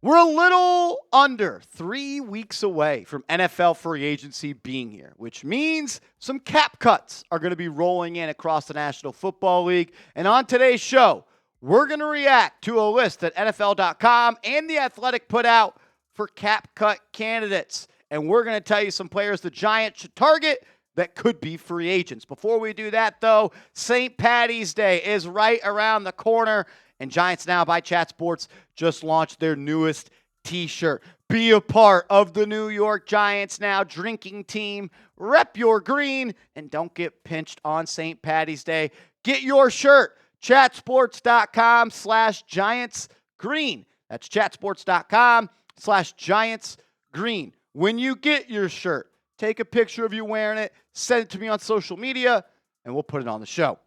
We're a little under 3 weeks away from NFL free agency being here, which means some cap cuts are going to be rolling in across the National Football League. And on today's show, we're going to react to a list that NFL.com and The Athletic put out for cap cut candidates. And we're going to tell you some players the Giants should target that could be free agents. Before we do that, though, St. Paddy's Day is right around the corner. And Giants Now by Chat Sports just launched their newest t-shirt. Be a part of the New York Giants Now drinking team. Rep your green and don't get pinched on St. Paddy's Day. Get your shirt. Chatsports.com/GiantsGreen. That's chatsports.com/GiantsGreen. When you get your shirt, take a picture of you wearing it, send it to me on social media, and we'll put it on the show.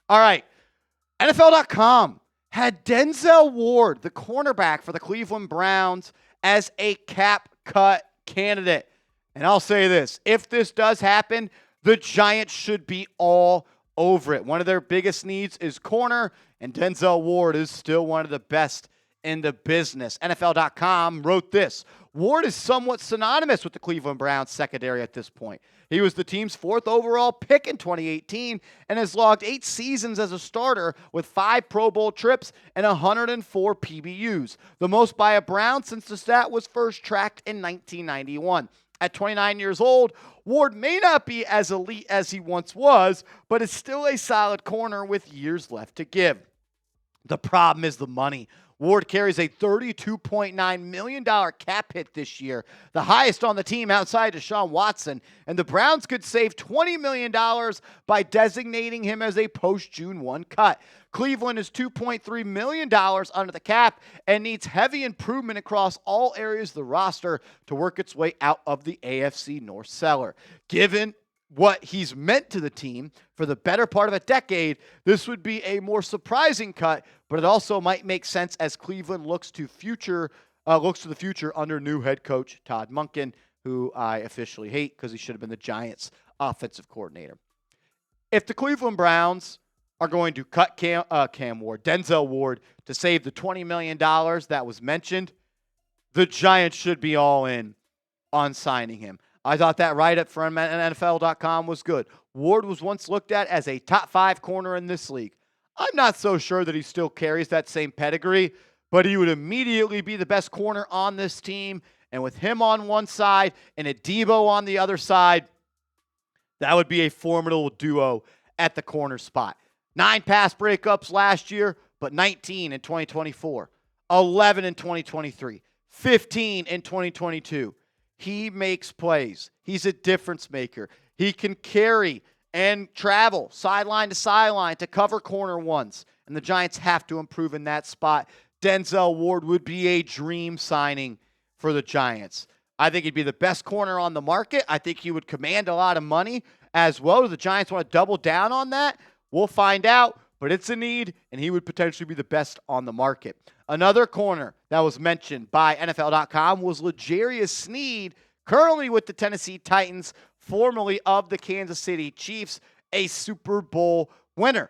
All right. NFL.com had Denzel Ward, the cornerback for the Cleveland Browns, as a cap cut candidate. And I'll say this, if this does happen, the Giants should be all over it. One of their biggest needs is corner, and Denzel Ward is still one of the best in the business. NFL.com wrote this: Ward is somewhat synonymous with the Cleveland Browns secondary at this point. He was the team's 4th overall pick in 2018 and has logged 8 seasons as a starter with 5 Pro Bowl trips and 104 PBUs, the most by a Brown since the stat was first tracked in 1991. At 29 years old, Ward may not be as elite as he once was, but is still a solid corner with years left to give. The problem is the money. Ward carries a $32.9 million cap hit this year, the highest on the team outside Deshaun Watson, and the Browns could save $20 million by designating him as a post-June 1 cut. Cleveland is $2.3 million under the cap and needs heavy improvement across all areas of the roster to work its way out of the AFC North cellar. Given what he's meant to the team for the better part of a decade, this would be a more surprising cut, but it also might make sense as Cleveland looks to the future under new head coach Todd Monken, who I officially hate because he should have been the Giants' offensive coordinator. If the Cleveland Browns are going to cut Denzel Ward, to save the $20 million that was mentioned, the Giants should be all in on signing him. I thought that write-up from NFL.com was good. Ward was once looked at as a top 5 corner in this league. I'm not so sure that he still carries that same pedigree, but he would immediately be the best corner on this team. And with him on one side and a Debo on the other side, that would be a formidable duo at the corner spot. 9 pass breakups last year, but 19 in 2024, 11 in 2023, 15 in 2022. He makes plays. He's a difference maker. He can carry and travel sideline to sideline to cover corner ones, and the Giants have to improve in that spot. Denzel Ward would be a dream signing for the Giants. I think he'd be the best corner on the market. I think he would command a lot of money as well. Do the Giants want to double down on that? We'll find out, but it's a need, and he would potentially be the best on the market. Another corner that was mentioned by NFL.com was L'Jarius Snead, currently with the Tennessee Titans, formerly of the Kansas City Chiefs, a Super Bowl winner.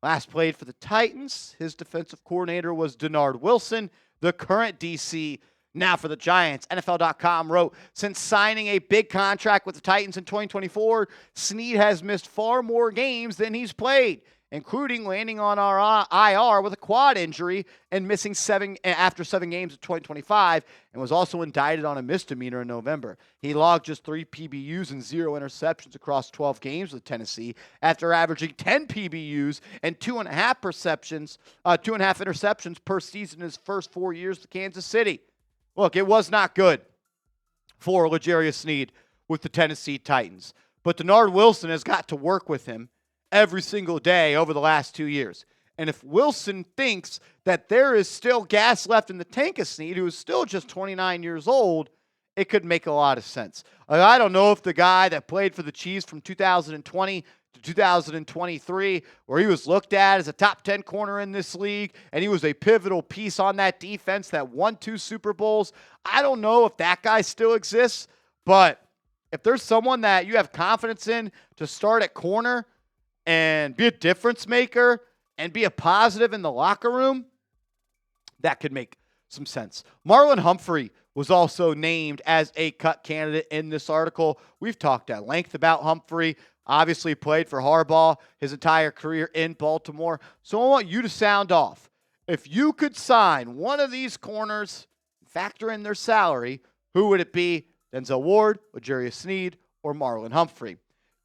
Last played for the Titans. His defensive coordinator was Denard Wilson, the current DC. Now for the Giants, NFL.com wrote, since signing a big contract with the Titans in 2024, Sneed has missed far more games than he's played, including landing on our IR with a quad injury and missing 7 after 7 games of 2025, and was also indicted on a misdemeanor in November. He logged just 3 PBUs and 0 interceptions across 12 games with Tennessee after averaging 10 PBUs and 2.5 interceptions per season in his first 4 years with Kansas City. Look, it was not good for L'Jarius Snead with the Tennessee Titans, but Denard Wilson has got to work with him every single day over the last 2 years. And if Wilson thinks that there is still gas left in the tank of Snead, who is still just 29 years old, it could make a lot of sense. I don't know if the guy that played for the Chiefs from 2020 to 2023, where he was looked at as a top 10 corner in this league, and he was a pivotal piece on that defense that won 2 Super Bowls. I don't know if that guy still exists, but if there's someone that you have confidence in to start at corner and be a difference maker and be a positive in the locker room, that could make some sense. Marlon Humphrey was also named as a cut candidate in this article. We've talked at length about Humphrey. Obviously played for Harbaugh his entire career in Baltimore. So I want you to sound off. If you could sign one of these corners, factor in their salary, who would it be? Denzel Ward, L'Jarius Snead, or Marlon Humphrey?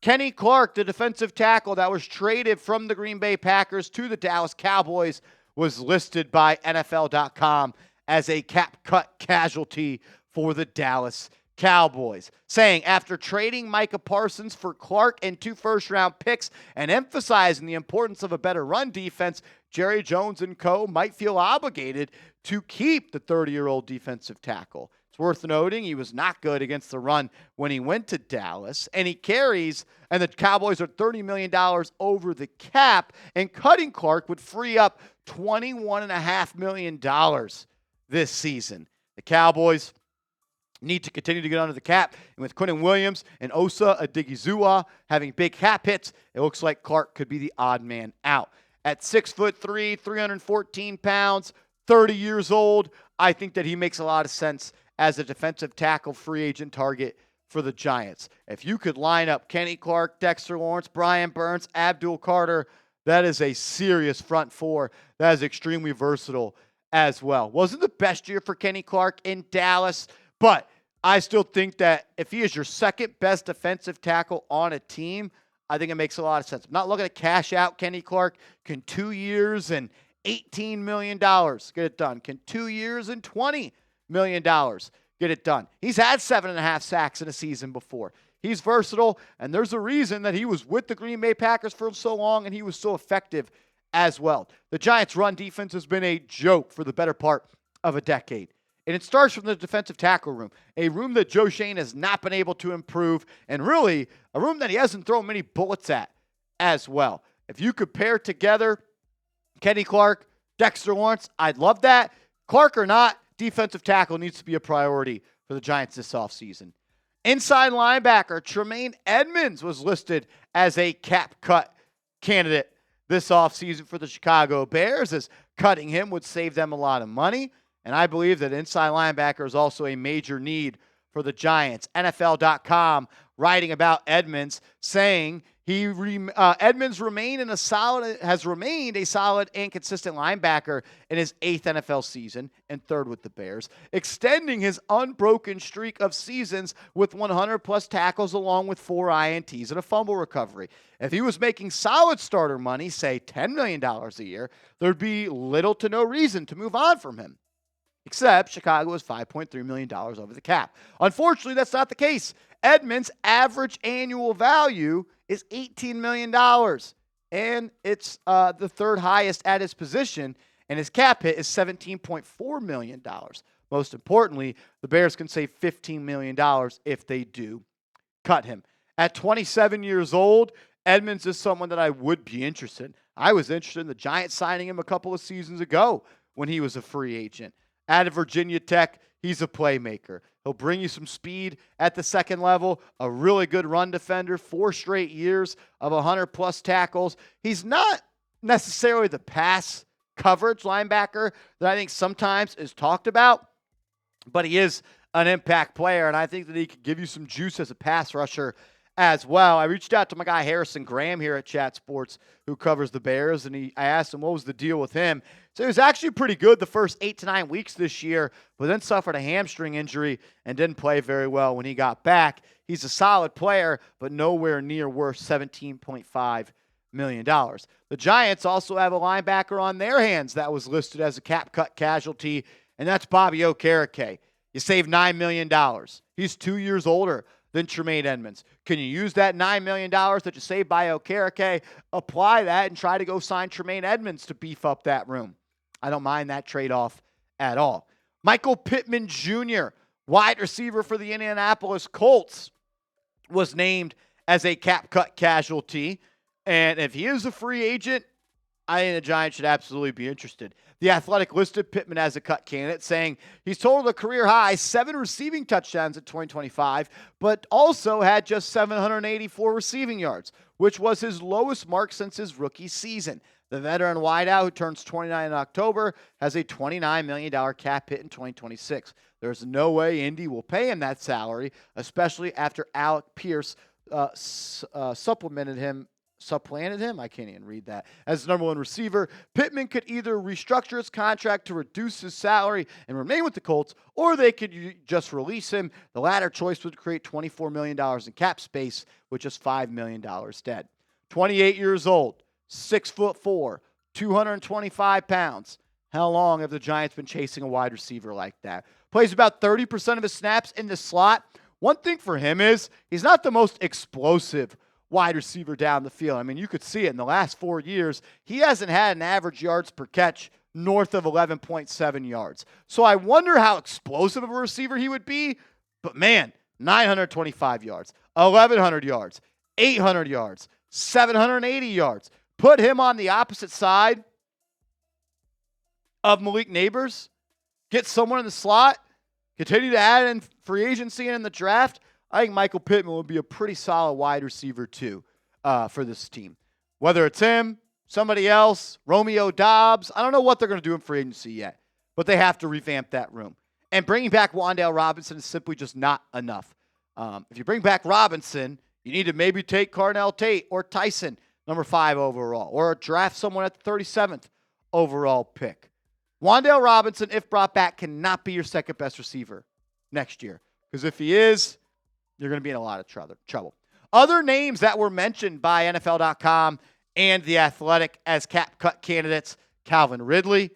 Kenny Clark, the defensive tackle that was traded from the Green Bay Packers to the Dallas Cowboys, was listed by NFL.com as a cap cut casualty for the Dallas Cowboys, saying after trading Micah Parsons for Clark and 2 first-round picks and emphasizing the importance of a better run defense, Jerry Jones and co. might feel obligated to keep the 30-year-old defensive tackle. It's worth noting he was not good against the run when he went to Dallas, and the Cowboys are $30 million over the cap, and cutting Clark would free up $21.5 million this season. The Cowboys need to continue to get under the cap, and with Quinnen Williams and Osa Odighizuwa having big cap hits, it looks like Clark could be the odd man out. At 6'3", 314 pounds, 30 years old, I think that he makes a lot of sense as a defensive tackle free agent target for the Giants. If you could line up Kenny Clark, Dexter Lawrence, Brian Burns, Abdul Carter, that is a serious front four. That is extremely versatile as well. Wasn't the best year for Kenny Clark in Dallas, but I still think that if he is your second best defensive tackle on a team, I think it makes a lot of sense. I'm not looking to cash out Kenny Clark. Can 2 years and $18 million get it done? Can 2 years and $20 million get it done? He's had 7.5 sacks in a season before. He's versatile, and there's a reason that he was with the Green Bay Packers for so long, and he was so effective as well. The Giants' run defense has been a joke for the better part of a decade. And it starts from the defensive tackle room, a room that Joe Schoen has not been able to improve, and really a room that he hasn't thrown many bullets at as well. If you could pair together Kenny Clark, Dexter Lawrence, I'd love that. Clark or not, defensive tackle needs to be a priority for the Giants this offseason. Inside linebacker Tremaine Edmunds was listed as a cap cut candidate this offseason for the Chicago Bears, as cutting him would save them a lot of money. And I believe that inside linebacker is also a major need for the Giants. NFL.com writing about Edmunds, saying Edmunds has remained a solid and consistent linebacker in his 8th NFL season and 3rd with the Bears, extending his unbroken streak of seasons with 100-plus tackles along with 4 INTs and a fumble recovery. If he was making solid starter money, say $10 million a year, there'd be little to no reason to move on from him. Except Chicago is $5.3 million over the cap. Unfortunately, that's not the case. Edmunds' average annual value is $18 million, and it's the 3rd highest at his position, and his cap hit is $17.4 million. Most importantly, the Bears can save $15 million if they do cut him. At 27 years old, Edmunds is someone that I would be interested in. I was interested in the Giants signing him a couple of seasons ago when he was a free agent. Out of Virginia Tech, he's a playmaker. He'll bring you some speed at the second level, a really good run defender, 4 straight years of 100-plus tackles. He's not necessarily the pass coverage linebacker that I think sometimes is talked about, but he is an impact player, and I think that he could give you some juice as a pass rusher as well. I reached out to my guy Harrison Graham here at Chat Sports, who covers the Bears, and I asked him what was the deal with him. So he was actually pretty good the first 8 to 9 weeks this year, but then suffered a hamstring injury and didn't play very well when he got back. He's a solid player, but nowhere near worth $17.5 million. The Giants also have a linebacker on their hands that was listed as a cap cut casualty, and that's Bobby Okereke. You save $9 million. He's 2 years older than Tremaine Edmunds. Can you use that $9 million that you saved by Okereke, apply that, and try to go sign Tremaine Edmunds to beef up that room? I don't mind that trade-off at all. Michael Pittman Jr., wide receiver for the Indianapolis Colts, was named as a cap cut casualty. And if he is a free agent, I think the Giants should absolutely be interested. The Athletic listed Pittman as a cut candidate, saying he's totaled a career-high 7 receiving touchdowns in 2025, but also had just 784 receiving yards, which was his lowest mark since his rookie season. The veteran wideout, who turns 29 in October, has a $29 million cap hit in 2026. There's no way Indy will pay him that salary, especially after Alec Pierce supplanted him. I can't even read that. As the number one receiver, Pittman could either restructure his contract to reduce his salary and remain with the Colts, or they could just release him. The latter choice would create $24 million in cap space, which is $5 million dead. 28 years old, 6'4", 225 pounds. How long have the Giants been chasing a wide receiver like that? Plays about 30% of his snaps in the slot. One thing for him is he's not the most explosive wide receiver down the field. I mean, you could see it in the last 4 years. He hasn't had an average yards per catch north of 11.7 yards. So I wonder how explosive of a receiver he would be. But man, 925 yards, 1,100 yards, 800 yards, 780 yards. Put him on the opposite side of Malik Neighbors. Get someone in the slot. Continue to add in free agency and in the draft. I think Michael Pittman would be a pretty solid wide receiver too for this team. Whether it's him, somebody else, Romeo Doubs, I don't know what they're going to do in free agency yet, but they have to revamp that room. And bringing back Wan'Dale Robinson is simply just not enough. If you bring back Robinson, you need to maybe take Carnell Tate or Tyson, number 5 overall, or draft someone at the 37th overall pick. Wan'Dale Robinson, if brought back, cannot be your second best receiver next year. Because if he is, you're going to be in a lot of trouble. Other names that were mentioned by NFL.com and The Athletic as cap cut candidates, Calvin Ridley.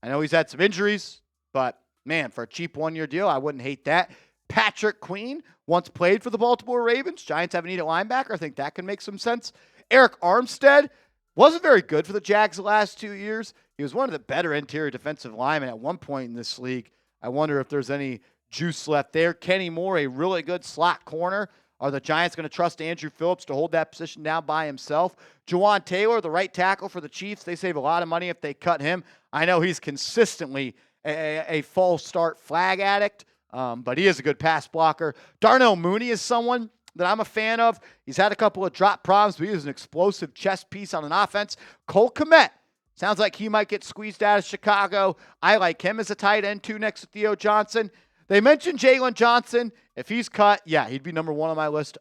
I know he's had some injuries, but man, for a cheap one-year deal, I wouldn't hate that. Patrick Queen once played for the Baltimore Ravens. Giants have a need at linebacker. I think that can make some sense. Eric Armstead wasn't very good for the Jags the last 2 years. He was one of the better interior defensive linemen at one point in this league. I wonder if there's any juice left there. Kenny Moore, a really good slot corner. Are the Giants going to trust Andrew Phillips to hold that position down by himself? Jawan Taylor, the right tackle for the Chiefs. They save a lot of money if they cut him. I know he's consistently a false start flag addict, but he is a good pass blocker. Darnell Mooney is someone that I'm a fan of. He's had a couple of drop problems, but he is an explosive chess piece on an offense. Cole Kmet. Sounds like he might get squeezed out of Chicago. I like him as a tight end, too, next to Theo Johnson. They mentioned Jalen Johnson. If he's cut, yeah, he'd be number 1 on my list.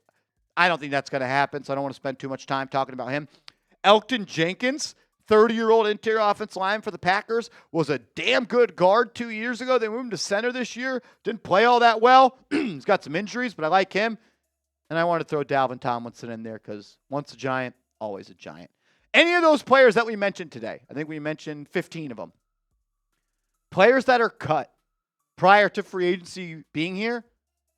I don't think that's going to happen, so I don't want to spend too much time talking about him. Elgton Jenkins, 30-year-old interior offensive lineman for the Packers, was a damn good guard 2 years ago. They moved him to center this year. Didn't play all that well. He's got some injuries, but I like him. And I want to throw Dalvin Tomlinson in there because once a Giant, always a Giant. Any of those players that we mentioned today, I think we mentioned 15 of them, players that are cut prior to free agency being here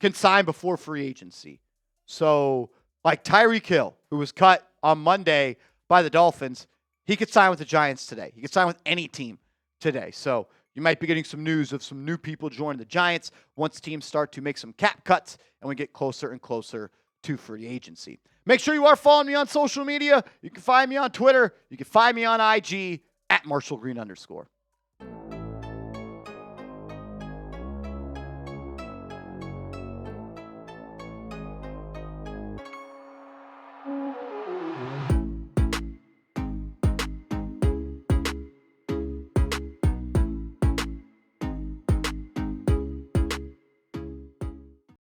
can sign before free agency. So, like Tyreek Hill, who was cut on Monday by the Dolphins, he could sign with the Giants today. He could sign with any team today. So, you might be getting some news of some new people joining the Giants once teams start to make some cap cuts and we get closer and closer to free agency. Make sure you are following me on social media. You can find me on Twitter. You can find me on IG at @MarshallGreen_.